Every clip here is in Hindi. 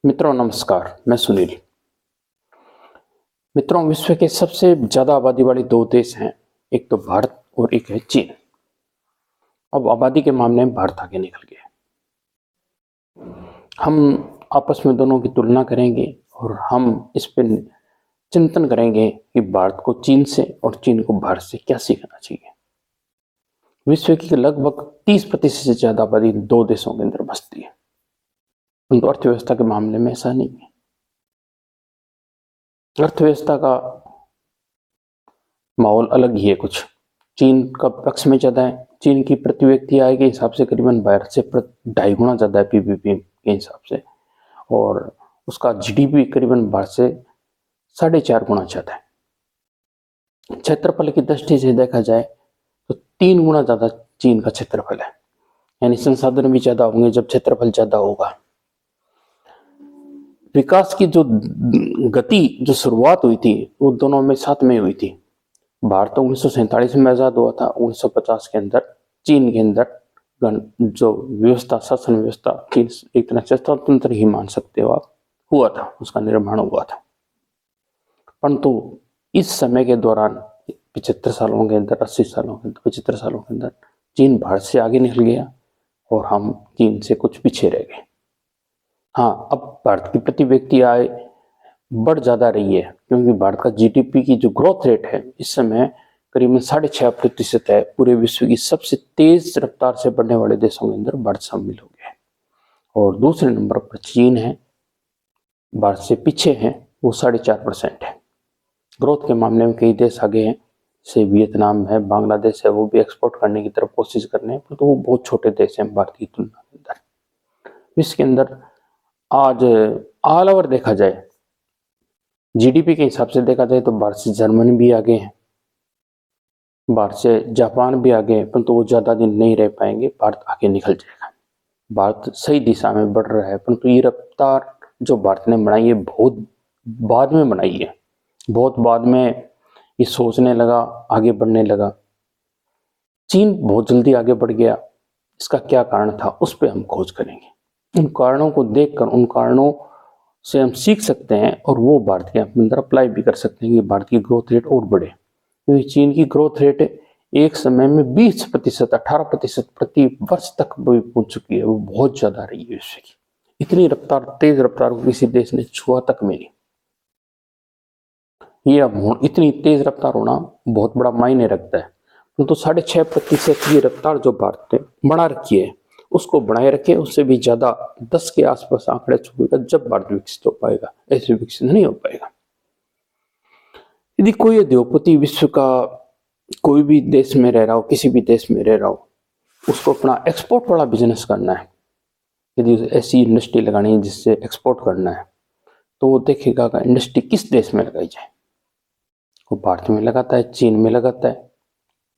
मित्रों नमस्कार, मैं सुनील। मित्रों, विश्व के सबसे ज्यादा आबादी वाले दो देश हैं, एक तो भारत और एक है चीन। अब आबादी के मामले में भारत आगे निकल गया। हम आपस में दोनों की तुलना करेंगे और हम इस पर चिंतन करेंगे कि भारत को चीन से और चीन को भारत से क्या सीखना चाहिए। विश्व की लगभग 30% से ज्यादा आबादी दो देशों के अंदर बसती है, परंतु अर्थव्यवस्था के मामले में ऐसा नहीं है। अर्थव्यवस्था का माहौल अलग ही है। कुछ चीन का पक्ष में ज्यादा है। चीन की प्रति व्यक्ति आय के हिसाब से करीबन भारत से 2.5 गुना ज्यादा है पीपीपी के हिसाब से, और उसका जीडीपी करीबन भारत से 4.5 गुना ज्यादा है। क्षेत्रफल की दृष्टि से देखा जाए तो 3 गुना ज्यादा चीन का क्षेत्रफल है, यानी संसाधन भी ज्यादा होंगे जब क्षेत्रफल ज्यादा होगा। विकास की जो गति, जो शुरुआत हुई थी, वो दोनों में साथ में हुई थी। भारत 1947 में आजाद हुआ था। 1950 के अंदर चीन के अंदर जो व्यवस्था, शासन व्यवस्था, चीन एक तरह से स्वतंत्र ही मान सकते हो आप, हुआ था, उसका निर्माण हुआ था। परंतु इस समय के दौरान 75 सालों के अंदर, 80 सालों के अंदर, 75 सालों के अंदर चीन भारत से आगे निकल गया और हम चीन से कुछ पीछे रह गए। हाँ, अब भारत की प्रति व्यक्ति आय बढ़ ज्यादा रही है, क्योंकि भारत का जीडीपी की जो ग्रोथ रेट है इस समय करीबन 6.5% है। पूरे विश्व की सबसे तेज रफ्तार से बढ़ने वाले देशों के अंदर भारत शामिल हो गया है। और दूसरे नंबर पर चीन है, भारत से पीछे है, वो 4.5% है। ग्रोथ के मामले में कई देश आगे हैं, जैसे वियतनाम है, बांग्लादेश है, वो भी एक्सपोर्ट करने की तरफ कोशिश कर रहे हैं, तो वो बहुत छोटे देश हैं भारत की तुलना के अंदर। विश्व के अंदर आज ऑल ओवर देखा जाए, जीडीपी के हिसाब से देखा जाए तो भारत से जर्मनी भी आगे है, भारत से जापान भी आगे है, परंतु वो ज्यादा दिन नहीं रह पाएंगे, भारत आगे निकल जाएगा। भारत सही दिशा में बढ़ रहा है, परंतु ये रफ्तार जो भारत ने बनाई है बहुत बाद में बनाई है। बहुत बाद में ये सोचने लगा, आगे बढ़ने लगा। चीन बहुत जल्दी आगे बढ़ गया। इसका क्या कारण था, उस पर हम खोज करेंगे। उन कारणों को देखकर, उन कारणों से हम सीख सकते हैं और वो भारत के अंदर अप्लाई भी कर सकते हैं कि भारत की ग्रोथ रेट और बढ़े। क्योंकि चीन की ग्रोथ रेट एक समय में 20%, 18% प्रति वर्ष तक भी पहुंच चुकी है। वो बहुत ज्यादा रही है विश्व की। इतनी रफ्तार, तेज रफ्तार को किसी देश ने छुआ तक में नहीं। ये अब इतनी तेज रफ्तार होना बहुत बड़ा मायने रखता है। तो 6.5% की रफ्तार जो भारत ने बना रखी है, उसको बनाए रखे, उससे भी ज्यादा 10 के आसपास आंकड़े छुएगा जब भारत विकसित हो पाएगा। ऐसे विकसित नहीं हो पाएगा। यदि कोई उद्योगपति विश्व का कोई भी देश में रह रहा हो, किसी भी देश में रह रहा हो, उसको अपना एक्सपोर्ट वाला बिजनेस करना है, यदि ऐसी इंडस्ट्री लगानी है जिससे एक्सपोर्ट करना है, तो वो देखेगा कि इंडस्ट्री किस देश में लगाई जाए। वो भारत में लगाता है, चीन में लगाता है।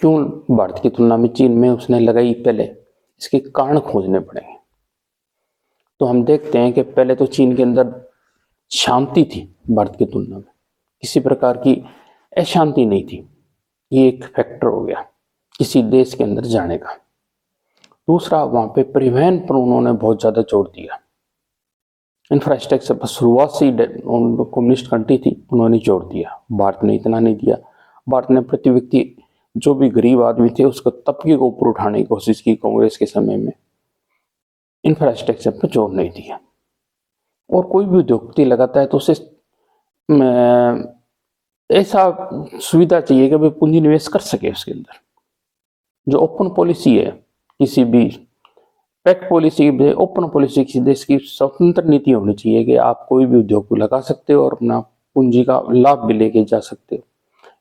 क्यों भारत की तुलना में चीन में उसने लगाई पहले, इसके कारण खोजने पड़ेंगे। तो हम देखते हैं कि पहले तो चीन के अंदर शांति थी, भारत की तुलना में किसी प्रकार की अशांति नहीं थी। ये एक फैक्टर हो गया किसी देश के अंदर जाने का। दूसरा, वहां पे परिवहन पर उन्होंने बहुत ज्यादा जोर दिया। इंफ्रास्ट्रक्चर पर शुरुआत से ही कम्युनिस्ट कंट्री थी, उन्होंने जोर दिया। भारत ने इतना नहीं दिया। भारत ने प्रति व्यक्ति, जो भी गरीब आदमी थे, उसको तबके को ऊपर उठाने की कोशिश की कांग्रेस के समय में। इंफ्रास्ट्रक्चर पर जोर नहीं दिया। और कोई भी उद्योगपति लगाता है तो उसे ऐसा सुविधा चाहिए कि वे पूंजी निवेश कर सके उसके अंदर। जो ओपन पॉलिसी है, किसी भी पैक्ट पॉलिसी की, ओपन पॉलिसी किसी देश की स्वतंत्र नीति होनी चाहिए कि आप कोई भी उद्योग को लगा सकते हो और अपना पूंजी का लाभ भी लेके जा सकते हो।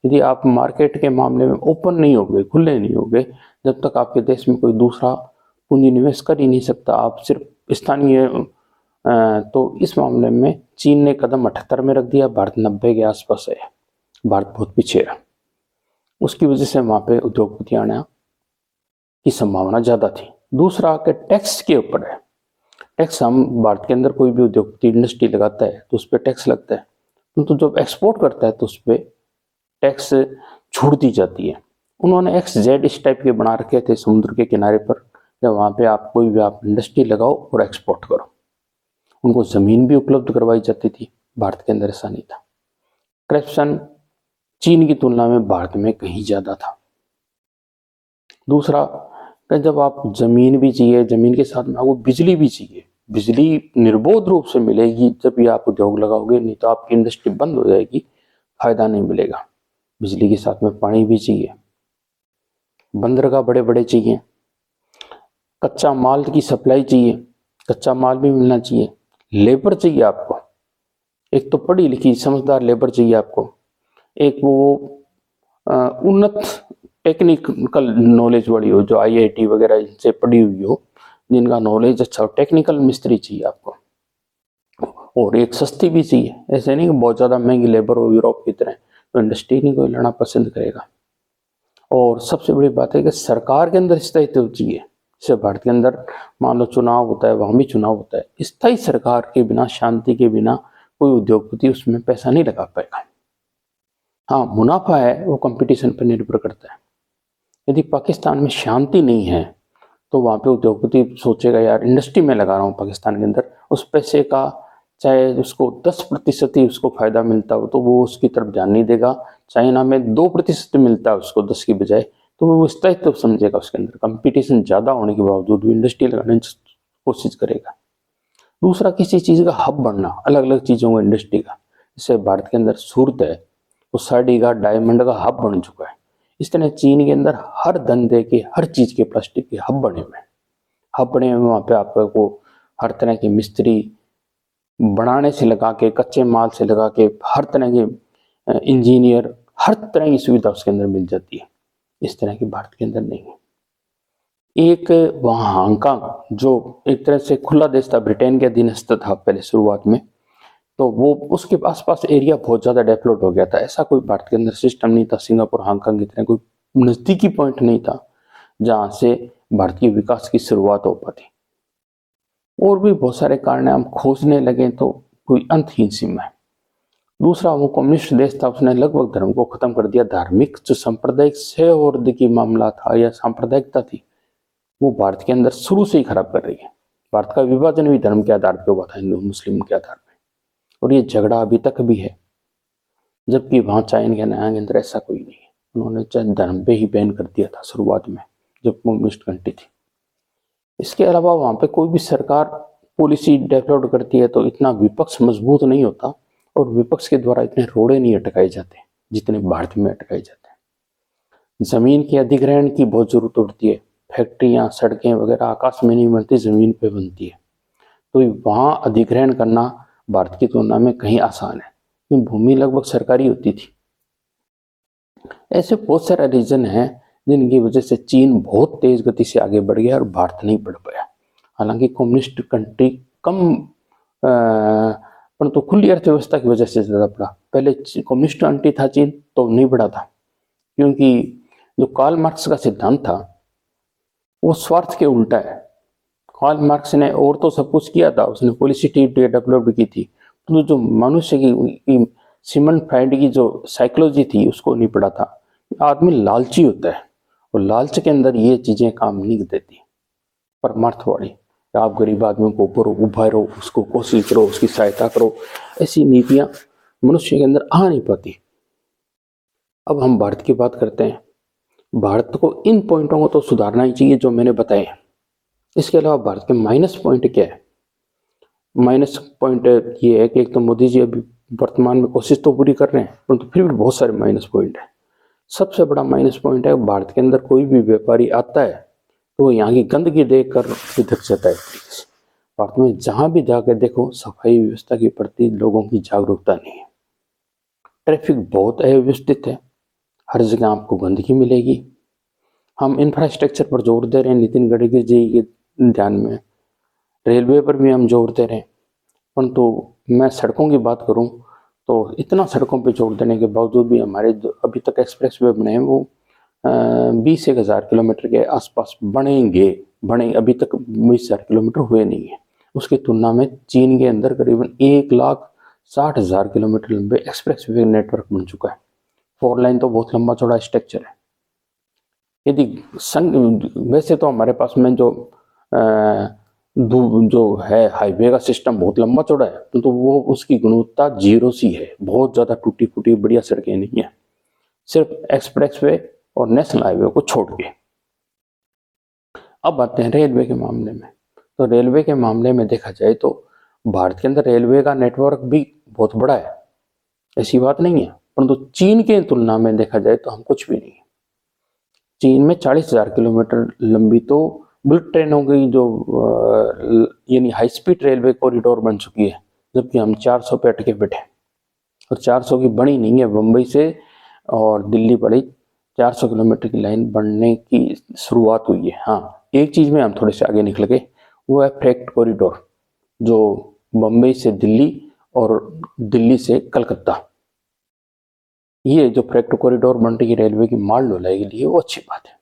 यदि आप मार्केट के मामले में ओपन नहीं होगे, खुले नहीं होगे, जब तक आपके देश में कोई दूसरा पूंजी निवेश कर ही नहीं सकता, आप सिर्फ स्थानीय। तो इस मामले में चीन ने कदम 78 में रख दिया, भारत 90 के आसपास है। भारत बहुत पीछे है। उसकी वजह से वहां पे उद्योगपति आने की संभावना ज्यादा थी। दूसरा कि टैक्स के ऊपर है। टैक्स, हम भारत के अंदर कोई भी उद्योगपति इंडस्ट्री लगाता है तो उस पर टैक्स लगता है, तो जब एक्सपोर्ट करता है तो उस पर टैक्स छूट दी जाती है। उन्होंने XZ इस टाइप के बना रखे थे समुद्र के किनारे पर, जब वहां पे आप कोई भी आप इंडस्ट्री लगाओ और एक्सपोर्ट करो। उनको ज़मीन भी उपलब्ध करवाई जाती थी, भारत के अंदर ऐसा नहीं था। करप्शन चीन की तुलना में भारत में कहीं ज़्यादा था। दूसरा कि जब आप ज़मीन भी चाहिए, ज़मीन के साथ में आपको बिजली भी चाहिए, बिजली निर्बाध रूप से मिलेगी जब भी आप उद्योग लगाओगे, नहीं तो आपकी इंडस्ट्री बंद हो जाएगी, फायदा नहीं मिलेगा। बिजली के साथ में पानी भी चाहिए, बंदरगाह बड़े बड़े चाहिए, कच्चा माल की सप्लाई चाहिए, कच्चा माल भी मिलना चाहिए, लेबर चाहिए आपको, एक तो पढ़ी लिखी समझदार लेबर चाहिए आपको, एक वो उन्नत टेक्निकल नॉलेज वाली हो, जो आईआईटी वगैरह इनसे पढ़ी हुई हो, जिनका नॉलेज अच्छा हो, टेक्निकल मिस्त्री चाहिए आपको, और एक सस्ती भी चाहिए। ऐसे नहीं कि बहुत ज़्यादा महंगी लेबर हो यूरोप की तरह, तो इंडस्ट्री नहीं कोई लेना पसंद करेगा। और सबसे बड़ी बात है कि सरकार के अंदर स्थायित्व चाहिए। जैसे भारत के अंदर मान लो चुनाव होता है, वहाँ भी चुनाव होता है, स्थायी सरकार के बिना, शांति के बिना कोई उद्योगपति उसमें पैसा नहीं लगा पाएगा। हाँ, मुनाफा है वो कंपटीशन पर निर्भर करता है। यदि पाकिस्तान में शांति नहीं है तो वहाँ पे उद्योगपति सोचेगा यार इंडस्ट्री में लगा रहा हूँ पाकिस्तान के अंदर, उस पैसे का चाहे उसको 10% ही उसको फायदा मिलता हो तो वो उसकी तरफ ध्यान नहीं देगा। चाइना में 2% मिलता है उसको 10 की बजाय, तो वो स्थायित्व तो समझेगा उसके अंदर। कंपटीशन ज़्यादा होने के बावजूद भी इंडस्ट्री लगाने की कोशिश करेगा। दूसरा, किसी चीज़ का हब बनना, अलग अलग चीज़ों का इंडस्ट्री का, जैसे भारत के अंदर सूरत है, वो साड़ी का डायमंड का हब बन चुका है। इस तरह चीन के अंदर हर धंधे के, हर चीज़ के प्लास्टिक के हब बने हुए हैं। हब बने हुए वहाँ पे आपको हर तरह के मिस्त्री बनाने से लगा के, कच्चे माल से लगा के, हर तरह के इंजीनियर, हर तरह की सुविधा उसके अंदर मिल जाती है। इस तरह की भारत के अंदर नहीं है। एक वहाँ हांगकांग जो एक तरह से खुला देश था, ब्रिटेन के अधीनस्थ था पहले शुरुआत में, तो वो उसके आसपास एरिया बहुत ज़्यादा डेवलप्ड हो गया था। ऐसा कोई भारत के अंदर सिस्टम नहीं था, सिंगापुर हांगकांग की तरह कोई नज़दीकी पॉइंट नहीं था जहाँ से भारत के विकास की शुरुआत हो पाती। और भी बहुत सारे कारण हम खोजने लगे तो कोई अंतहीन सीमा है। दूसरा, वो कम्युनिस्ट देश था, उसने लगभग धर्म को खत्म कर दिया। धार्मिक जो सांप्रदायिक सहवर्द मामला था या सांप्रदायिकता थी, वो भारत के अंदर शुरू से ही खराब कर रही है। भारत का विभाजन भी धर्म के आधार पर हुआ था, हिंदू मुस्लिम के आधार पर, और ये झगड़ा अभी तक भी है। जबकि वहाँ चाइना के नया के अंदर ऐसा कोई नहीं है। उन्होंने चाहे धर्म पे ही बैन कर दिया था शुरुआत में जब कम्युनिस्ट कंट्री थी। इसके अलावा वहाँ पे कोई भी सरकार पॉलिसी डेवलप करती है तो इतना विपक्ष मजबूत नहीं होता, और विपक्ष के द्वारा इतने रोड़े नहीं अटकाए जाते जितने भारत में अटकाए जाते हैं। जमीन के अधिग्रहण की बहुत जरूरत पड़ती है। फैक्ट्रियाँ, सड़कें वगैरह आकाश में नहीं बनती, जमीन पे बनती है। तो वहाँ अधिग्रहण करना भारत की तुलना में कहीं आसान है, क्योंकि भूमि लगभग सरकारी होती थी। ऐसे बहुत सारे रीजन हैं जिनकी वजह से चीन बहुत तेज गति से आगे बढ़ गया और भारत नहीं बढ़ पाया। हालांकि कम्युनिस्ट कंट्री कम परंतु खुली अर्थव्यवस्था की वजह से ज़्यादा बढ़ा। पहले कम्युनिस्ट कंट्री था चीन तो नहीं बढ़ा था, क्योंकि जो कार्ल मार्क्स का सिद्धांत था वो स्वार्थ के उल्टा है। कार्ल मार्क्स ने और तो सब कुछ किया था, उसने पॉलिसी डेवलप की थी, तो जो मनुष्य की सिमन फ्राइड की जो साइकोलॉजी थी उसको नहीं पढ़ा था। आदमी लालची होता है और लालच के अंदर ये चीज़ें काम नहीं देती। परमार्थवादी, आप गरीब आदमी को ऊपर उभारो, उसको कोशिश करो, उसकी सहायता करो, ऐसी नीतियाँ मनुष्य के अंदर आ नहीं पाती। अब हम भारत की बात करते हैं। भारत को इन पॉइंटों को तो सुधारना ही चाहिए जो मैंने बताए। इसके अलावा भारत के माइनस पॉइंट क्या है? माइनस पॉइंट ये है कि एक तो मोदी जी अभी वर्तमान में कोशिश तो पूरी कर रहे हैं, परंतु फिर भी बहुत सारे माइनस पॉइंट है। सबसे बड़ा माइनस पॉइंट है, भारत के अंदर कोई भी व्यापारी आता है तो वो यहाँ की गंदगी देख कर विधक जाता है। भारत में जहाँ भी जाकर देखो, सफाई व्यवस्था के प्रति लोगों की जागरूकता नहीं है। ट्रैफिक बहुत अव्यवस्थित है, हर जगह आपको गंदगी मिलेगी। हम इंफ्रास्ट्रक्चर पर जोर दे रहे हैं, नितिन गडकरी जी के ध्यान में, रेलवे पर भी हम जोर दे रहे हैं, परंतु मैं सड़कों की बात करूं तो इतना सड़कों पे जोर देने के बावजूद भी हमारे जो अभी तक एक्सप्रेस वे बने हैं वो 20,000 किलोमीटर के आसपास बने अभी तक 20,000 किलोमीटर हुए नहीं है। उसकी तुलना में चीन के अंदर करीबन 1,60,000 किलोमीटर लंबे एक्सप्रेस वे नेटवर्क बन चुका है। 4 लाइन तो बहुत लंबा चौड़ा स्ट्रक्चर है। यदि वैसे तो हमारे पास में जो जो है हाईवे का सिस्टम बहुत लंबा चौड़ा है, तो वो उसकी गुणवत्ता जीरो सी है, बहुत ज्यादा टूटी फूटी बढ़िया सड़कें नहीं है, सिर्फ एक्सप्रेसवे और नेशनल हाईवे को छोड़ के। अब आते हैं रेलवे के मामले में। तो रेलवे के मामले में देखा जाए तो भारत के अंदर रेलवे का नेटवर्क भी बहुत बड़ा है, ऐसी बात नहीं है, परंतु चीन के तुलना में देखा जाए तो हम कुछ भी नहीं है। चीन में 40,000 किलोमीटर लंबी तो बुलेट ट्रेनों की जो यानी हाई स्पीड रेलवे कॉरिडोर बन चुकी है, जबकि हम 400 पे अटके बैठे, और 400 की बनी नहीं है, बम्बई से और दिल्ली पड़ी 400 किलोमीटर की लाइन बनने की शुरुआत हुई है। हाँ, एक चीज में हम थोड़े से आगे निकल गए, वो है फ्रेट कॉरिडोर, जो बम्बई से दिल्ली और दिल्ली से कलकत्ता, ये जो फ्रेट कॉरिडोर बन रही है रेलवे की माल ढुलाई के लिए, वो अच्छी बात है।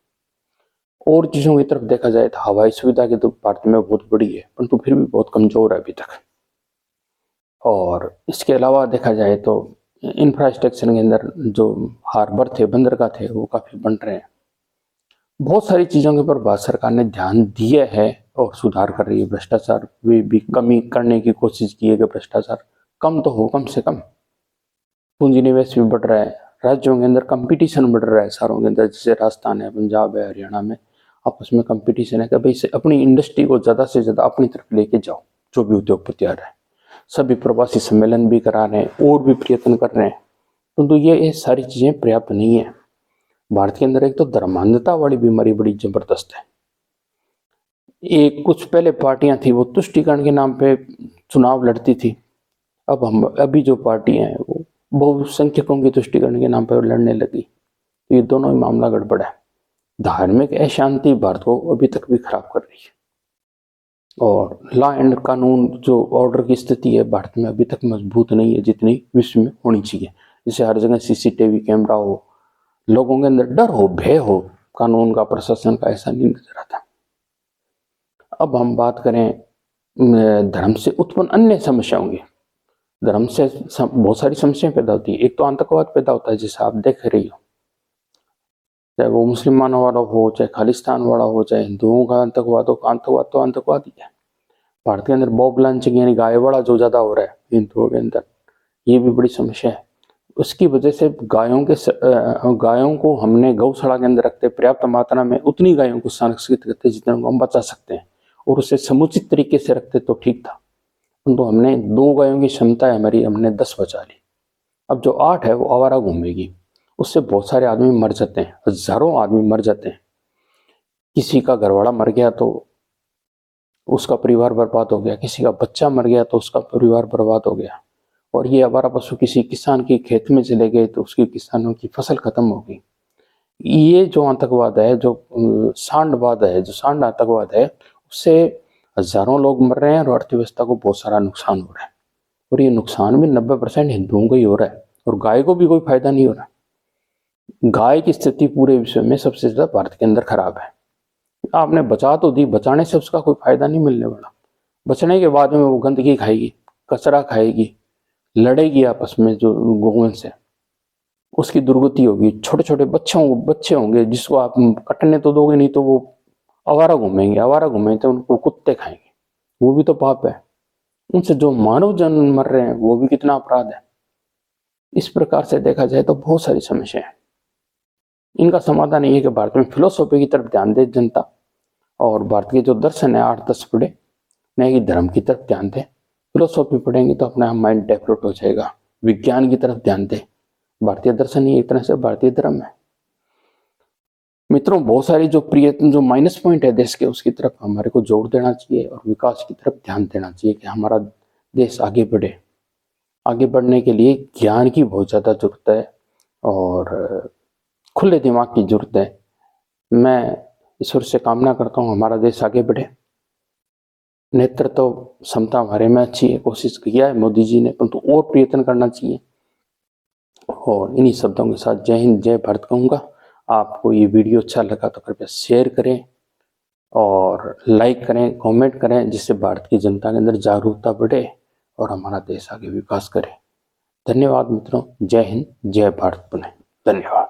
और चीजों की तरफ देखा जाए तो हवाई सुविधा की तो भारत में बहुत बड़ी है, परंतु फिर भी बहुत कमजोर है अभी तक। और इसके अलावा देखा जाए तो इंफ्रास्ट्रक्चर के अंदर जो हार्बर थे, बंदरगाह थे, वो काफी बन रहे हैं। बहुत सारी चीजों के ऊपर भारत सरकार ने ध्यान दिया है और सुधार कर रही है। भ्रष्टाचार भी कमी करने की कोशिश की है कि भ्रष्टाचार कम तो हो, कम से कम। पूंजी निवेश भी बढ़ रहा है, राज्यों के अंदर कंपटीशन बढ़ रहा है शहरों के अंदर, जैसे राजस्थान है, पंजाब है, हरियाणा में आपस में कंपटीशन है कि भाई अपनी इंडस्ट्री को ज्यादा से ज्यादा अपनी तरफ लेके जाओ, जो भी उद्योगपति आ रहा है। सभी प्रवासी सम्मेलन भी करा रहे हैं और भी प्रयत्न कर रहे हैं, परंतु ये सारी चीजें पर्याप्त नहीं है। भारत के अंदर एक तो धर्मांधता वाली बीमारी बड़ी जबरदस्त है। एक कुछ पहले पार्टियां थी वो तुष्टीकरण के नाम पे चुनाव लड़ती थी, अभी जो पार्टियां हैं वो बहुसंख्यकों की तुष्टीकरण के नाम पर लड़ने लगी। तो ये दोनों ही मामला गड़बड़ है। धार्मिक अशांति भारत को अभी तक भी खराब कर रही है, और लॉ एंड कानून जो ऑर्डर की स्थिति है भारत में अभी तक मजबूत नहीं है जितनी विश्व में होनी चाहिए। जैसे हर जगह सीसीटीवी कैमरा हो, लोगों के अंदर डर हो, भय हो, कानून का, प्रशासन का, ऐसा नहीं नजर आता। अब हम बात करें धर्म से उत्पन्न अन्य समस्याओं की। धर्म से बहुत सारी समस्याएं पैदा होती है। एक तो आतंकवाद पैदा होता है, जैसे आप देख रही हो, चाहे वो मुसलमानों वाला हो, चाहे खालिस्तान वाला हो, चाहे हिंदुओं का आतंकवाद हो, आतंकवाद तो आतंकवाद ही है। भारत के अंदर बॉब लंचिंग यानी गाय वाला जो ज्यादा हो रहा है हिंदुओं के अंदर, ये भी बड़ी समस्या है। उसकी वजह से गायों को हमने गौशाला के अंदर रखते, पर्याप्त मात्रा में उतनी गायों को संरक्षित करते जितना को हम बचा सकते हैं, और उसे समुचित तरीके से रखते तो ठीक था। तो हमने 2 गायों की क्षमता है हमारी, हमने 10 बचा ली। अब जो 8 है वो आवारा घूमेगी, उससे बहुत सारे आदमी मर जाते हैं, हजारों आदमी मर जाते हैं। किसी का घरवाला मर गया तो उसका परिवार बर्बाद हो गया, किसी का बच्चा मर गया तो उसका परिवार बर्बाद हो गया, और ये आवारा पशु किसी किसान के खेत में चले गए तो उसकी किसानों की फसल खत्म हो गई। ये जो आतंकवाद है, जो सांडवाद है, जो सांड आतंकवाद है, उससे हजारों लोग मर रहे हैं और अर्थव्यवस्था को बहुत सारा नुकसान हो रहा है, और ये नुकसान भी 90% हिंदुओं को ही हो रहा है, और गाय को भी कोई फायदा नहीं हो रहा। गाय की स्थिति पूरे विश्व में सबसे ज्यादा भारत के अंदर खराब है। आपने बचा तो दी, बचाने से उसका कोई फायदा नहीं मिलने वाला। बचने के बाद में वो गंदगी खाएगी, कचरा खाएगी, लड़ेगी आपस में जो गौवंश से, उसकी दुर्गति होगी। छोटे छोटे बच्चे होंगे जिसको आप कटने तो दोगे नहीं, तो वो आवारा घूमेंगे तो उनको कुत्ते खाएंगे, वो भी तो पाप है। उनसे जो मानव जन्म मर रहे हैं वो भी कितना अपराध है। इस प्रकार से देखा जाए तो बहुत सारी समस्या है। इनका समाधान ये है कि भारत में फिलोसॉफी की तरफ ध्यान दे जनता, और भारत के जो दर्शन है 8-10 पढ़े, नहीं कि धर्म की तरफ ध्यान दे। फिलोसॉफी पढ़ेंगे तो अपना माइंड डेवलप हो जाएगा। विज्ञान की तरफ ध्यान दे। भारतीय दर्शन ही एक तरह से भारतीय धर्म है। मित्रों, बहुत सारी जो माइनस पॉइंट है देश के, उसकी तरफ हमारे को जोर देना चाहिए और विकास की तरफ ध्यान देना चाहिए कि हमारा देश आगे बढ़े। आगे बढ़ने के लिए ज्ञान की बहुत ज्यादा जरूरत है और खुले दिमाग की जरूरत है। मैं ईश्वर से कामना करता हूँ हमारा देश आगे बढ़े। नेतृत्व क्षमता हमारे में अच्छी है, कोशिश किया है मोदी जी ने, परंतु और प्रयत्न करना चाहिए। और इन्हीं शब्दों के साथ जय हिंद, जय भारत कहूँगा। आपको ये वीडियो अच्छा लगा तो कृपया शेयर करें और लाइक करें, कमेंट करें, जिससे भारत की जनता के अंदर जागरूकता बढ़े और हमारा देश आगे विकास करे। धन्यवाद मित्रों। जय हिंद, जय भारत। पुनः धन्यवाद।